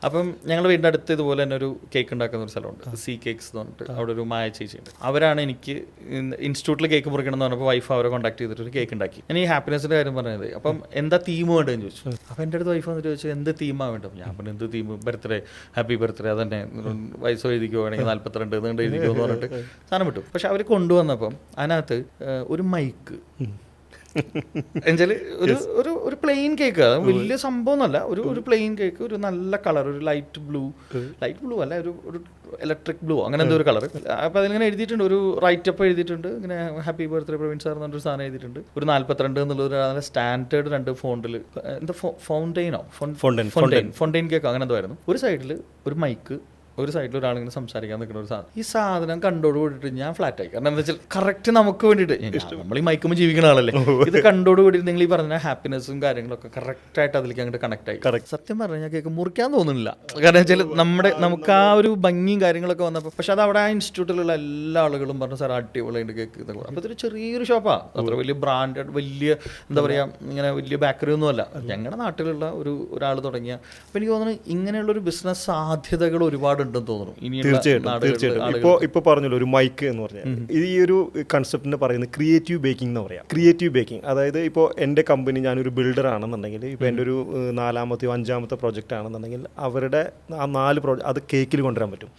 അപ്പം ഞങ്ങളുടെ വീടിൻ്റെ അടുത്ത് ഇതുപോലെ തന്നെ ഒരു കേക്ക് ഉണ്ടാക്കുന്ന ഒരു സ്ഥലമുണ്ട്, സി കേക്ക്സ് എന്ന് പറഞ്ഞിട്ട്. അവിടെ ഒരു മായ ചേച്ചിയുണ്ട്. അവരാണ് എനിക്ക് ഇൻസ്റ്റിറ്റ്യൂട്ടിൽ കേക്ക് മുറിക്കണം എന്ന് പറഞ്ഞപ്പോൾ വൈഫ് അവരെ കോൺടാക്ട് ചെയ്തിട്ട് ഒരു കേക്ക് ഉണ്ടാക്കി. ഞാൻ ഈ ഹാപ്പിനെസിൻ്റെ കാര്യം പറഞ്ഞത്. അപ്പം എന്താ തീം വേണ്ടതെന്ന് ചോദിച്ചു. അപ്പം എൻ്റെ അടുത്ത് വൈഫ് വന്നിട്ട് ചോദിച്ചു എന്ത് തീമാണ് വേണ്ടത്. ഞാൻ പറഞ്ഞു എന്ത് തീം, ബർത്ത്ഡേ, ഹാപ്പി ബർത്ത്ഡേ, അതന്നെ വയസ്സോ എഴുതിക്കോ, വേണമെങ്കിൽ 42 നീണ്ട് എഴുതിക്കോ എന്ന് പറഞ്ഞിട്ട് സാധനം വിട്ടു. പക്ഷെ അവർ കൊണ്ടുവന്നപ്പം അതിനകത്ത് ഒരു മൈക്ക് എന്നുവെച്ചാൽ ഒരു പ്ലെയിൻ കേക്ക്, വലിയ സംഭവം ഒന്നല്ല, ഒരു പ്ലെയിൻ കേക്ക്, ഒരു നല്ല കളർ, ഒരു ലൈറ്റ് ബ്ലൂ അല്ല, ഒരു ഇലക്ട്രിക് ബ്ലൂ, അങ്ങനെ എന്തോ ഒരു കളർ. അപ്പോൾ അതിലിങ്ങനെ എഴുതിയിട്ടുണ്ട്, ഒരു റൈറ്റപ്പ് എഴുതിയിട്ടുണ്ട്, ഇങ്ങനെ ഹാപ്പി ബർത്ത്ഡേ പ്രവീൺ സാർ എന്നൊരു സാധനം എഴുതിയിട്ടുണ്ട്. ഒരു 42 എന്നുള്ളൊരു സ്റ്റാൻഡേർഡ് 2 ഫോണ്ടിൽ എന്താ ഫൗണ്ടെയിൻ കേക്ക് അങ്ങനെ എന്തോ ആയിരുന്നു. ഒരു സൈഡിൽ ഒരു മൈക്ക്, ഒരു സൈഡിൽ ഒരാളിങ്ങനെ സംസാരിക്കാൻ നിൽക്കുന്ന ഒരു സാധനം. ഈ സാധനം കണ്ടോട് കൂടിയിട്ട് ഞാൻ ഫ്ലാറ്റായി. കാരണം എന്താ വെച്ചാൽ കറക്റ്റ് നമുക്ക് വേണ്ടിയിട്ട്, നമ്മൾ ഈ മൈക്കുമ്പോൾ ജീവിക്കുന്ന ആളല്ലേ, ഇത് കണ്ടോട് കൂടിയിട്ട് നിങ്ങൾ ഈ പറഞ്ഞ ഹാപ്പിനെസ്സും കാര്യങ്ങളൊക്കെ കറക്റ്റായിട്ട് അതിലേക്ക് അങ്ങോട്ട് കണക്ട് ആയി. സത്യം പറഞ്ഞാൽ കേക്ക് മുറിക്കാൻ തോന്നുന്നില്ല. കാരണം വെച്ചാൽ നമുക്ക് ആ ഒരു ഭംഗിയും കാര്യങ്ങളൊക്കെ വന്നപ്പോൾ, പക്ഷെ അത് അവിടെ ആ ഇൻസ്റ്റിറ്റ്യൂട്ടിലുള്ള എല്ലാ ആളുകളും പറഞ്ഞു സാർ അടിപൊളിയുണ്ട് കേക്ക്. അപ്പോൾ ഇതൊരു ചെറിയൊരു ഷോപ്പാണ്, അത്ര വലിയ ബ്രാൻഡഡ്, വലിയ എന്താ പറയുക, ഇങ്ങനെ വലിയ ബേക്കറി ഒന്നുമല്ല, ഞങ്ങളുടെ നാട്ടിലുള്ള ഒരാൾ തുടങ്ങിയ. അപ്പോൾ എനിക്ക് തോന്നുന്നു ഇങ്ങനെയുള്ളൊരു ബിസിനസ് സാധ്യതകൾ ഒരുപാട് തീർച്ചയായിട്ടും. ഇപ്പൊ പറഞ്ഞല്ലോ ഒരു മൈക്ക് എന്ന് പറഞ്ഞാൽ, ഈ ഒരു കൺസെപ്റ്റിന് പറയുന്നത് ക്രിയേറ്റീവ് ബേക്കിംഗ് എന്ന് പറയാം. ക്രിയേറ്റീവ് ബേക്കിംഗ്, അതായത് ഇപ്പോൾ എൻ്റെ കമ്പനി, ഞാനൊരു ബിൽഡർ ആണെന്നുണ്ടെങ്കിൽ, ഇപ്പോൾ എൻ്റെ ഒരു 4-ാമത്തെയോ 5-ാമത്തെ പ്രോജക്റ്റ് ആണെന്നുണ്ടെങ്കിൽ, അവരുടെ ആ 4 പ്രോജക്റ്റ് അത് കേക്കിൽ കൊണ്ടുവരാൻ പറ്റും.